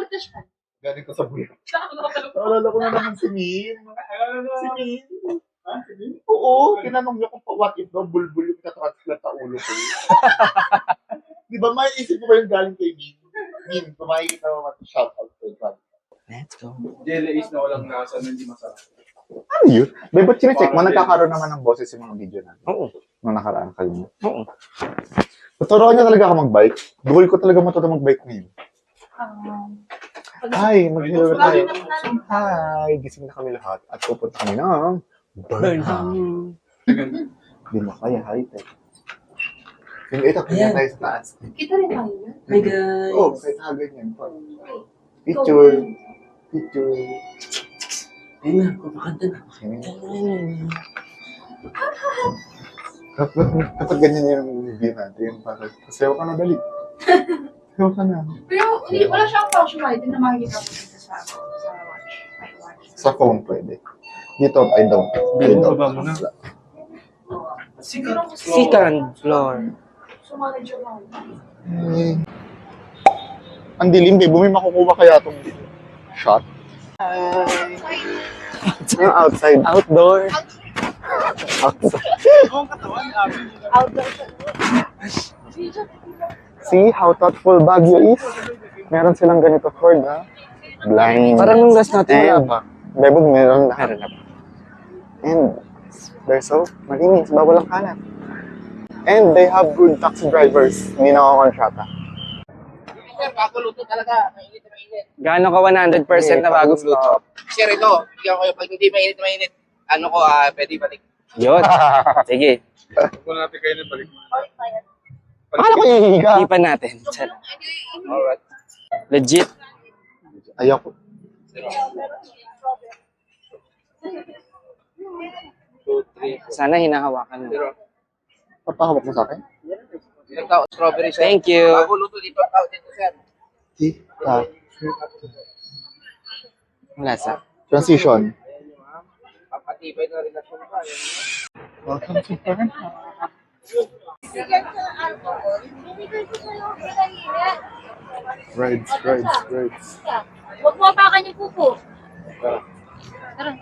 to siya? Galing ko sa buhay. Naalala ko na naman si Min. Si Min. Ha? Sige. Oo, tinanong niya kung what if daw bulbul yung katransplant sa ulo ko. Di ba, may isip ko ba yung galing kay Min? Min, kung makikita mo shout out to you. Let's go. Jelly is na walang lasa na hindi masarap. Ano yun? May ba't chinecheck mo? Nagkakaroon naman ng boses yung mga video natin. Oo. Nung nakaraan kayo. Oo. Tuturuan niya talaga ako mag-bike. Goal ko talaga matuto mag-bike ngayon. Hi, mag-hello na tayo. Hi, gising na kami lahat. At pupunta kami ng Burnham. Hindi mo kaya, high-tech. Yung ito, kaya tayo sa taas. Kita rin tayo na. Hi guys. Oo, kahit ganyan. Picture. Picture. Ayun na, kupakanta na. Kapag ganyan yung review natin, parang sayaw ka na dali. Sayaw ka na. Pero wala siyang functionality na makikita mo dito sa watch. My watch. Sa phone pwede. Dito, I don't. Baba mo na. Second floor. So, manager mo. Ang dilim, babe. May makukuha kaya itong shot. Outside. Outdoor. Outside. Outdoor. See how thoughtful Baguio is? Meron silang ganito Ford, ha? Blind. Parang nung last natin wala And, pa. Bebo, meron lahat. Meron na pa. And they're so malinis, bawal ang kalat. And they have good taxi drivers. Hindi na ako kontrata. Sir, bago luto talaga. Mainit na mainit. Gaano ka 100% na bagong luto? Sir, ito. Bigyan ko kayo. Pag hindi mainit na mainit, ano ko, pwede balik. Yun. Sige. Huwag na natin kayo na balik. Akala ko ihihiga. Ipan natin. Chat. Alright. Legit. Ayoko. 2, 3, 4. Sana hinahawakan mo. Papahawak mo sa akin? Isang tao, strawberry, sir. Thank you. Bago luto dito, tao dito, sir. Tita. Wala sa. Transition. Papatibay na relasyon pa. Welcome to Burnham. Rides. Huwag mo apakan yung pupo. Tara, tara.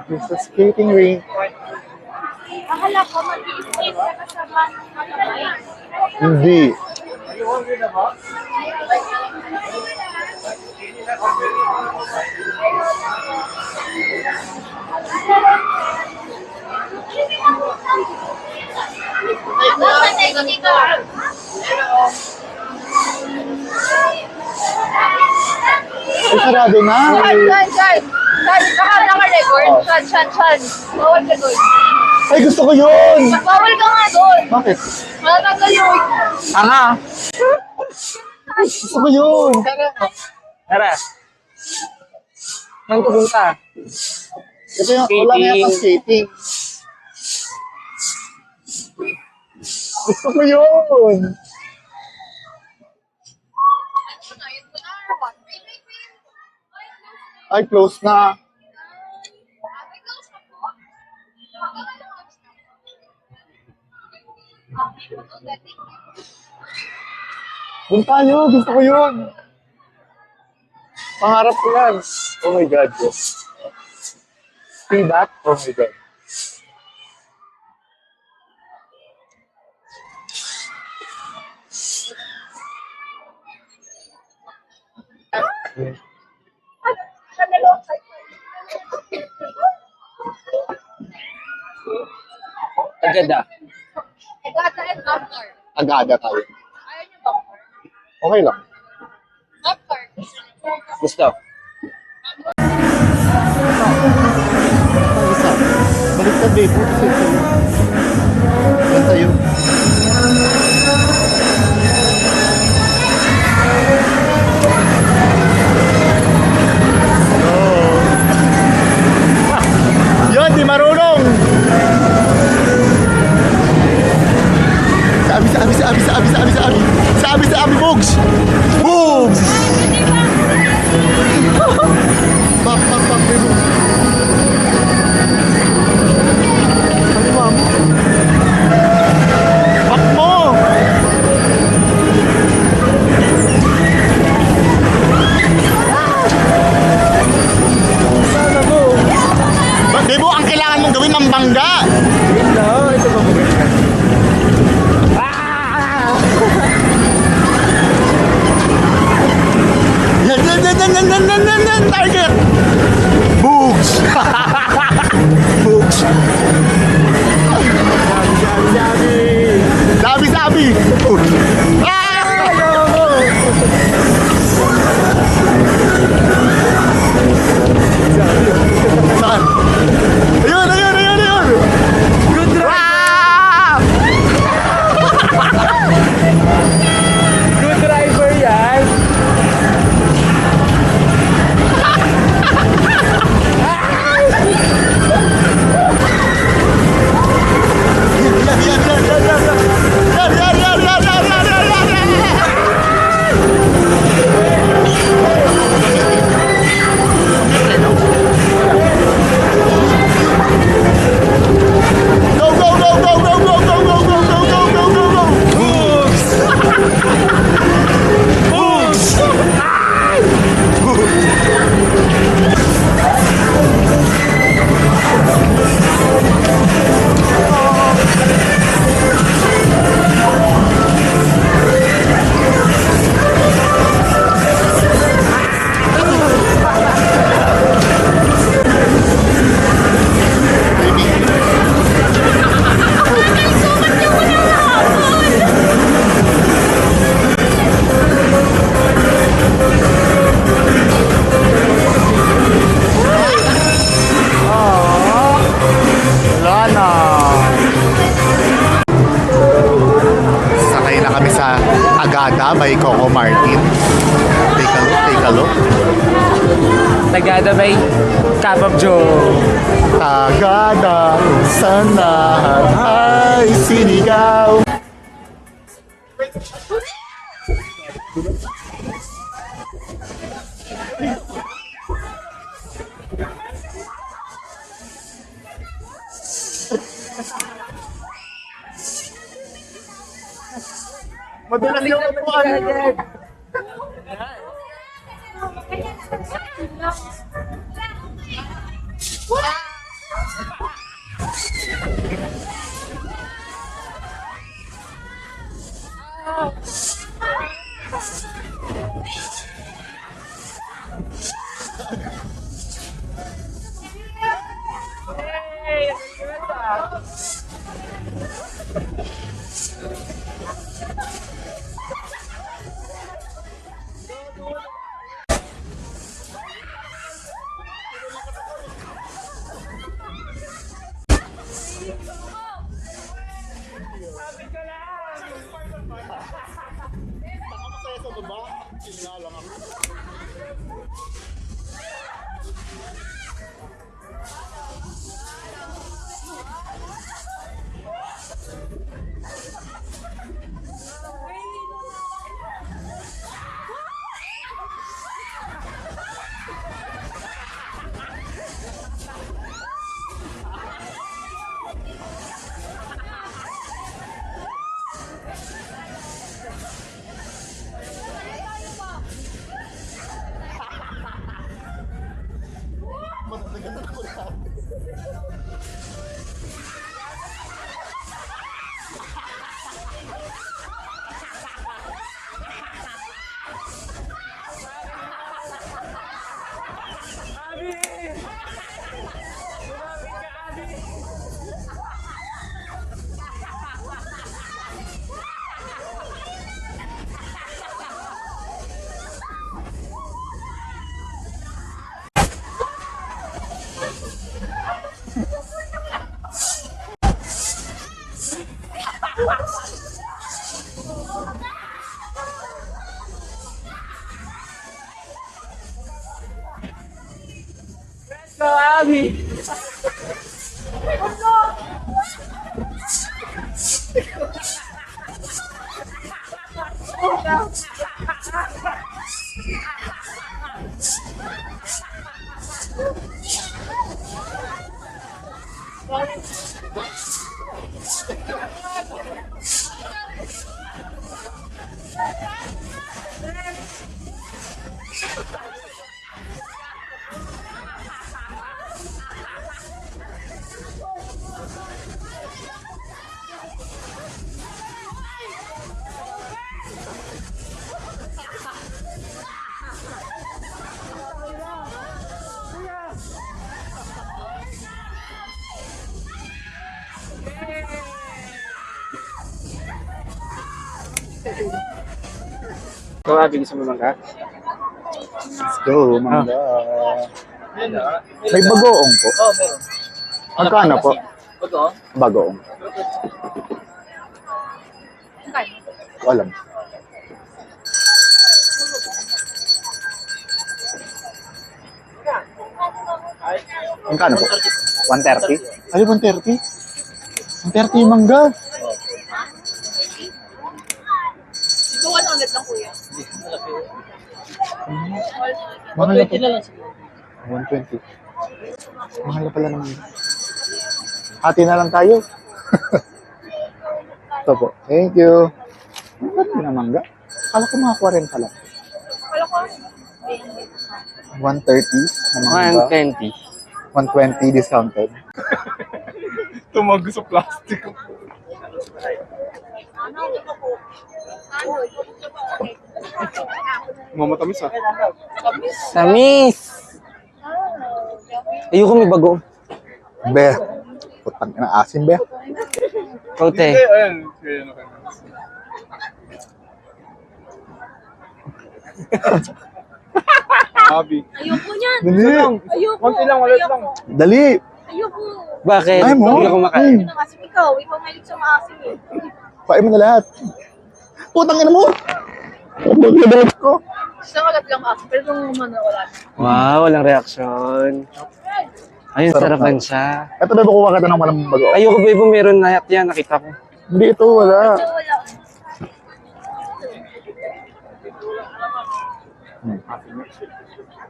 There's a skating rink. Akala ko mag-i-skate ka kasama ng kamay. Hindi. Santay ko dito. Ay, sarado na. Saan. Baka naka-record. Saan. Bawal ka doon. Ay, gusto ko yun. Bawal ka nga doon. Bakit? Matatanggal yung wig. Tanga! Gusto ko yun. Tara. Saan pupunta? Ito yung, wala na yung skating. Gusto ko yun. Ay, close na. Doon tayo, gusto ko yun. Pangarap ko yan. Oh my God. See that? Oh my God. Agada. Egata and doctor. Agada tayo. Ayaw niyo doctor? Okay lang. Doctor. Gusto. Balik ka, babe. Yan tayo. Yan, di marunong! Sabi, Bogs! Bogs! Pak, babe. Ano, ma'am? Bebo, ang kailangan mong gawin, mambangga. Hello, ito ba maganda? Yan, target. Boogs. Boogs. Sabi. Saan? Ayun. Good driver! Ah! Good driver yan! Wala na. Sakay na kami sa Agada by Coco Martin. Take a look. Tagada by Cup of Joe. Agada, sana ay sinigaw. Madalas yung upuan. Let's go, Abby! Ikaw, Abby, gusto mo mangga? Let's go, mangga. May bagoong po. Oo, meron. Magkano po? Ito? Bagoong. Alam. Magkano po? 130? Ay, 130? 130 yung mangga. Ito 100 lang kuya. Mahal na po. 120 na lang. 120. Mahal na pala naman. Hati na lang tayo. Ito po. Thank you. Ang ganda na mangga. Kala ko mga 40 lang. Wala ko. 130 na mangga. 120. 120 discounted. Tumago sa plastic. Mamatamis ah. Tamis! Ayoko may bago. Be. Putang ina asin, be. Kaute. Hindi, ayan. Kaya na kayo. Abi. Ayoko niyan. Dali. Ayoko. Konti lang, walat lang. Dali. Ayoko. Bakit? Ay mo? Hindi ka kumakain. Ano kasi ikaw mahilig sa maasim eh. Pain mo na lahat. Putang ina mo. Pagkabalat ko. Gusto ko lang maasim, pero kung wala na. Wow, walang reaksyon. Ayun, Sarap sarapan siya. Ito ba kuha ka ng walang bago? Ayoko, babe, meron na yan. Nakita ko. Hindi ito, wala. So, wala.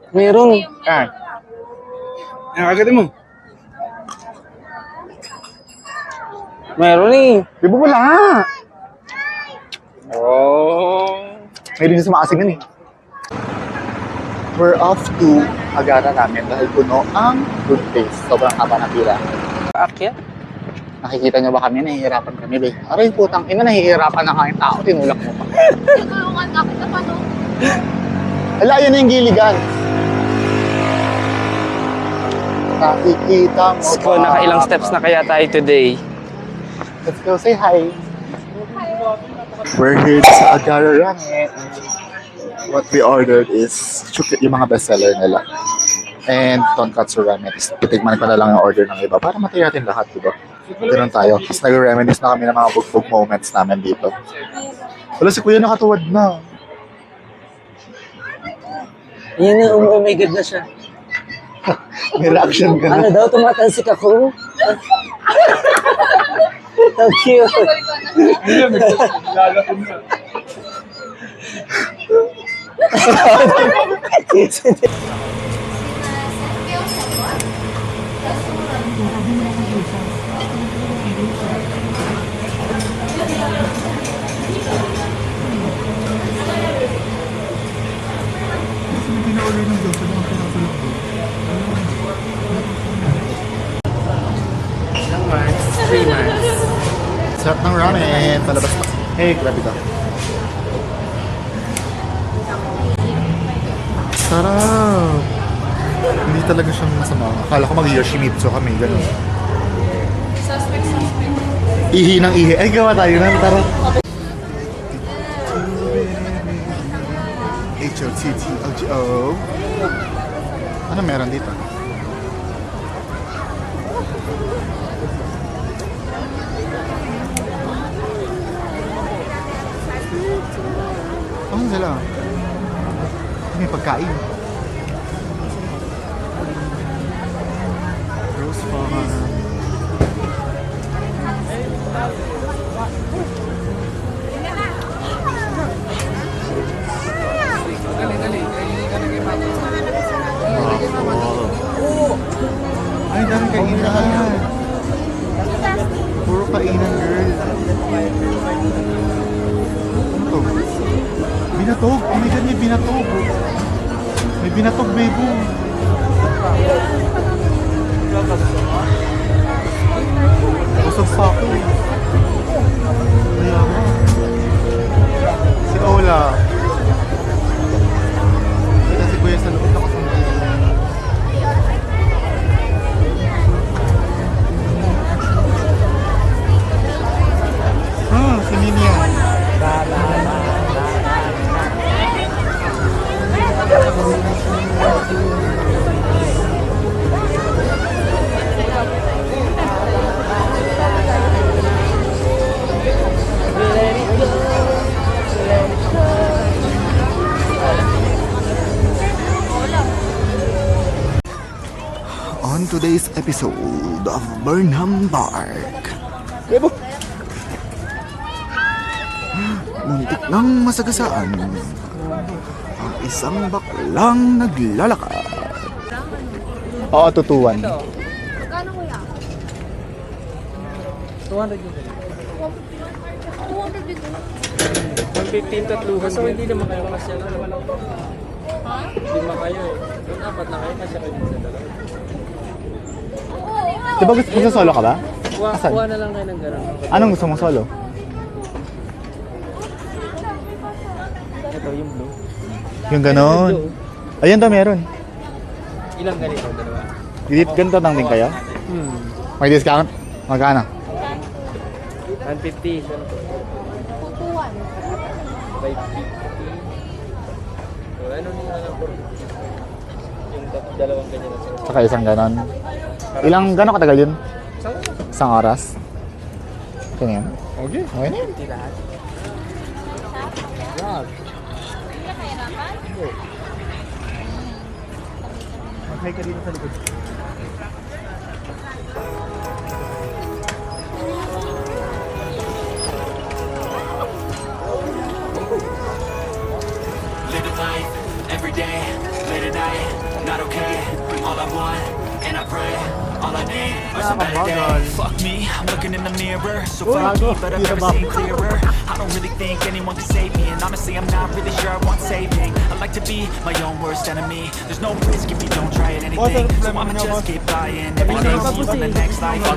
Meron. Ah, Yan, kagatin mo. Meron eh. di ba wala? Oh. May rin sa maasin yan eh. We're off to Agara namin dahil puno ang good place. Sobrang haba ng pila. Aakyat? Nakikita niyo ba kami? Nahihirapan kami, be. Aray, putang ina, nahihirapan na kami tao. Tinulak mo pa. Tulungan ka kita pa no. Ala, yan na yung giligan. Nakikita mo Ko, nakailang steps na kaya tayo today. Let's go, say hi. We're here sa Agara Ramen. What we ordered is yung mga bestseller nila. And tonkatsu ramen. Titigman ko na lang yung order ng iba para matay natin lahat, diba? Ganun tayo. Tapos nag-reminisce na kami ng mga bugbog moments namin dito. Wala si Kuya nakatuwad na. Yan na, oh my God na siya. May reaction ka na. Ano daw, tumatansik ako. How cute. Hindi, lalapin na. Ilang months? 3 months. Sarap ng ramen. Palabas pa. Hey, grabe ka. Sarap. Hindi talaga siya masama. Akala ko mag-Yoshimitsu kami. Ganun. Ihi ng ihi. Ay, gawa tayo na. Tara. H-O-T-T-O-G-O. Ano meron dito? Ano sila? May pagkain. Rose Farm. Ay, dami kainan. Puro kainan, girl. Ano to? Binatog. Oh my God, may binatog. May binatog, bebo. Busog pa ako eh. Kaya mo. Si Ola. Kita si Kuya sa loob na kasunod. Si Minian. episode of Burnham Park. Bebo! Muntik nang masagasaan ang isang baklang naglalakad. Oo, tutuwan. Magkano kuya? 200 yun. 200 dito. 115 tatluhan. So hindi naman kayo kasi ano naman ako. Ha? Lima kayo eh. Kung apat na kayo, kasi kayo sa dalawa. Di ba gusto solo ka ba? Asan? Kuha na lang kayo ng gano'n. Anong gusto mong solo? Ito yung blue. Yung ganon. Ayun daw meron. Ilang ganito? Dalawa? Ganito lang din kayo? May discount? Magkano? 150. Tutuwan. 550. So, ano nila lang po? Yung dalawang ganyan na sila. Saka isang ganon. Ilang gano'n katagal yun? Isang oras? Kaya yan? Okay. Okay na yun. Hindi lahat. Mag-hi ka dito sa likod. Living life every day, late at night, not okay. All I want, and I pray, all I need are some better days. Fuck me, I'm looking in the mirror, so foggy, but I've never seen clearer. I don't really think anyone can save me, and honestly I'm not really sure I want saving. I like to be my own worst enemy. There's no risk if you don't try at anything, so I'ma just keep buying. Every day moves on the next life. I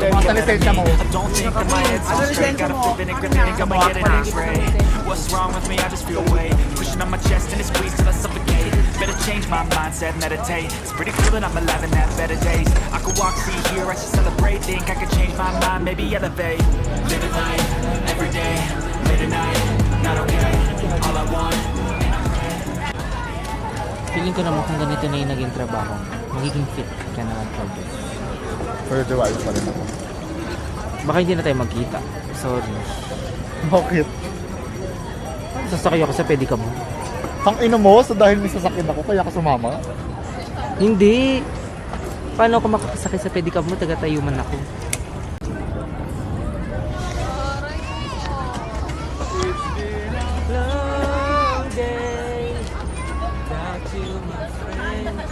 don't think that my head's on straight. Gotta flip it and grip it and I'ma get an X-ray. What's wrong with me? I just feel weight pushing on my chest and it squeezes till I suffocate. Better change my mindset, meditate. It's pretty cool that I'm alive and have better days. I could walk, see, hear, I should celebrate. Think I could change my mind, maybe elevate. Living life, every day, late at night, not okay. All I want. Feeling ko naman kung ganito na yung naging trabaho, magiging fit ka na mag-progress. For the wild pa rin ako. Baka hindi na tayo magkita. Sorry. Bakit? Sasakay ako sa pedicab mo. Ang ino mo, so dahil may sasakyan ako, kaya ka sumama? Hindi. Paano ako makakasakay sa pedicab mo? Taga-tayuman ako.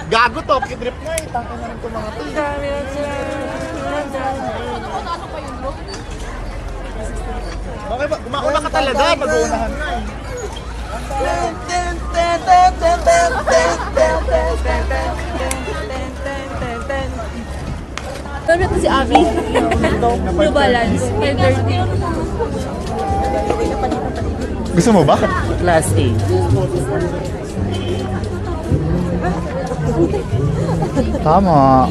Gago to, kidrip na eh. Tangin na rin ito mga to. Ano pa yun bro? Bakit ba? Gumauna ka talaga, mag-uunahan na eh. Sabi ko si Abby. New Balance. 530. Gusto mo ba? Class A. Tama.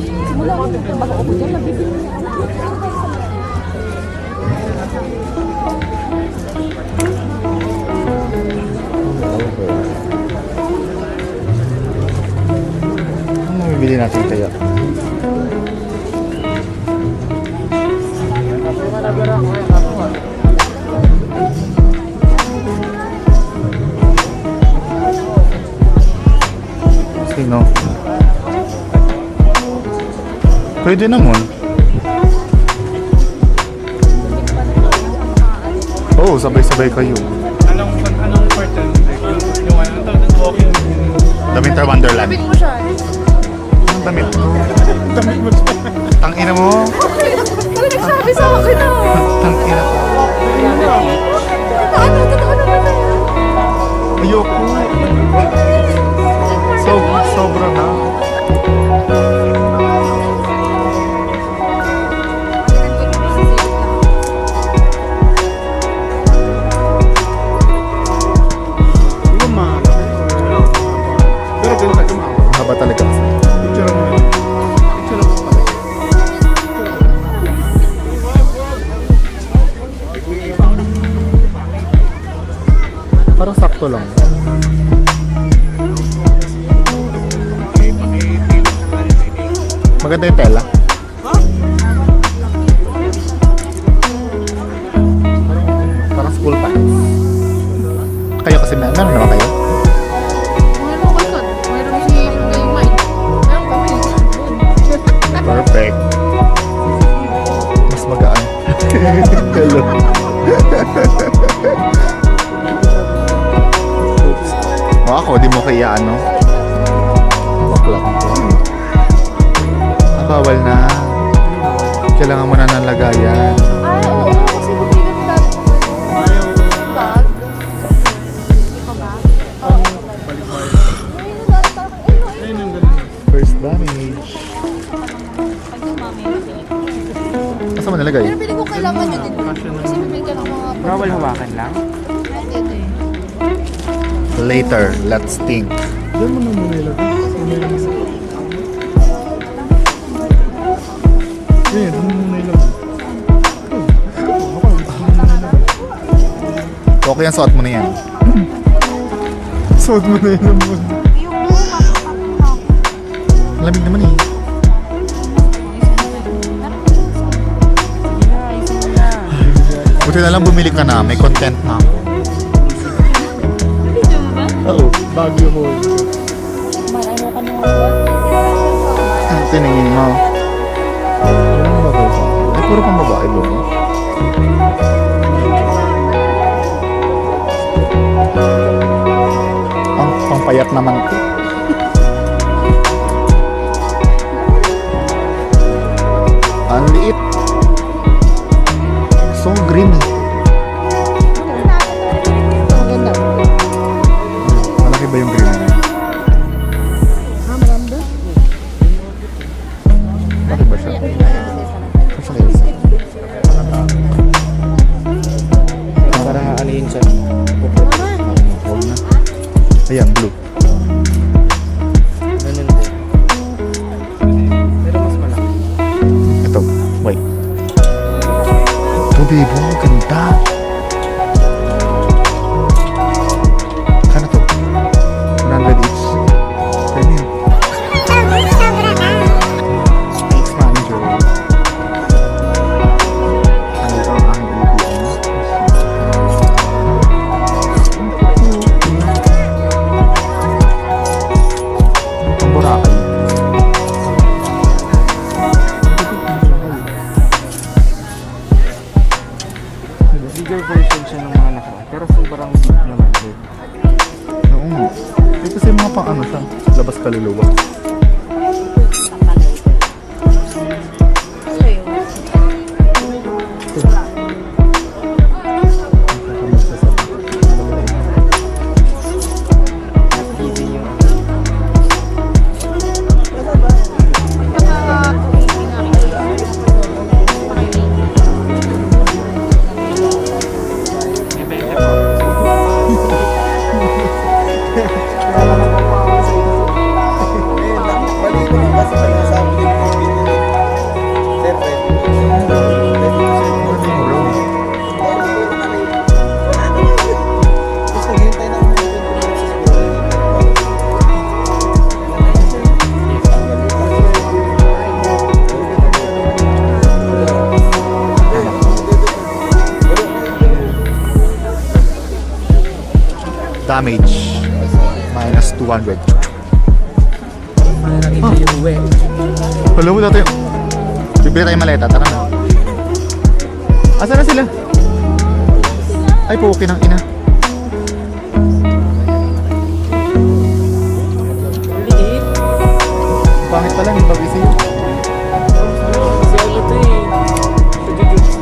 Ano bibili natin kaya? Sino? Pwede naman. Oo, sabay-sabay kayo. Anong part ng yung ano tawag ng walking? The Winter Wonderland. Sabi mo siya. Anong damit? Damit mo siya. Tangina mo. Ano nagsabi sa akin na? Tangina ko. Totoo naman na. Ayoko. Sobra na. Hindi ko mahaba. Pero ganun ka mahaba. Haba talaga. Picture mo yun. Picture mo pa. Parang sakto lang. Maganda yung tela. Parang school pants. Kayo kasi meron naman kayo? Meron ko ito. Meron si Gayumay. Meron kami. Perfect. Hello. O ako, di mo kaya ano? Bakla ko. Bawal na. Kailangan mo na ng lagayan. Oo, kasi mabigat ka. Bag. Di ba ba? Ayun yung ganun. First damage. Saan mo nalagay? Pero pili ko kailangan nyo din. Kasi bibili ka ng mga... Bawal hawakan lang? Ito eh. Later, let's think. Diyan mo na muna ilagay. Diyan mo muna ilagay. Okay yan, suot mo na yan. Suot mo na yun muna. Malamig naman eh. Buti na lang bumili ka na, may content na ako. Oo, Baguio Hall. Tiningin mo. Ano ba ba? Ay, puro pang babae ba? Ang pangpayat naman ito. Ang liit. So green eh. Malaki ba yung green na yun? Malaki ba siya? Kasi Elsa. Para alihin siya. Huwag na. Ayan, blue. Ganun din. Pero mas malaki. Ito, white. Ito, babe. Ang ganda. Kano to? 100 each. Pwede yun. Space manager. Ano ito ang aking ATM? Ang Boracay. Bigger version siya ng mga nakaraan. Pero sobrang deep naman din. Oo nga. Ito kasi mga pang ano siya. Labas kaluluwa. TV yung Damage. Minus 200. parang iba yung uwi. Pala mo natin. Bibili tayo maleta. Tara na. Asa na sila? Ay, puki ng ina. Liit. Pangit pala, hindi mag-isip. Kasi ano to eh. Sa jujutsu.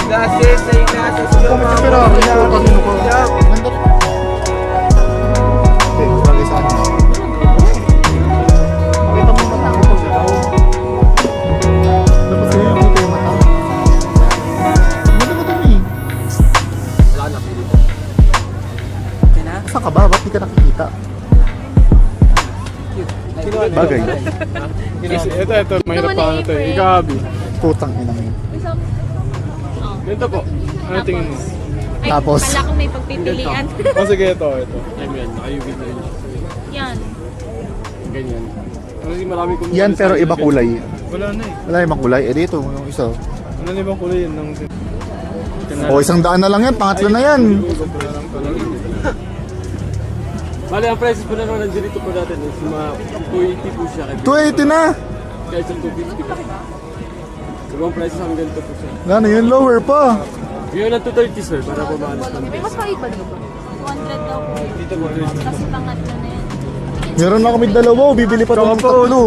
Glasses ay nasa Pangit pero ako kanino ko. Nandun. Okay, bagay sa akin. Pakita mo yung mata ko pag ikaw. Dapat sa'yo yung kita yung mata. Ganda mo dun eh. Saan ka ba? Ba't di ka nakikita? Bagay. Ito, mahirap pa ano to eh. Ikabi. Putang ina mo. Ganito po. Ano tingin mo? Ay, Tapos? Wala kang may pagpipilian. O sige, ito. Ayan, naka-UV na yun. Yan. Ganyan. Kasi marami kong... Yan pero iba kulay. Wala na eh. Wala ibang kulay. Eh dito, yung isa. Wala na ibang kulay yun. O, 100 na lang yan. Pangatlo na yan. Bale, ang prices po na naman nandito po natin is mga 280 po siya. 280 na! Kahit sa 250 po. Ibang prices ang ganito po siya. Ano yun, lower pa. Ngayon lang 230 sir, para po maalis ng May mas maiba dito ba? 200 daw po. Dito po. Kasi pangatlo na yan. Meron na kami dalawa, bibili pa itong tatlo.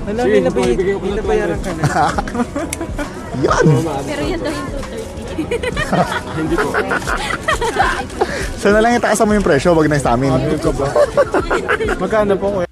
Alam, may nabayaran ka na. Yan! Pero yan daw yung 230. Hindi po. Sana lang itaas mo yung presyo, wag na sa amin. Magkano po kuya?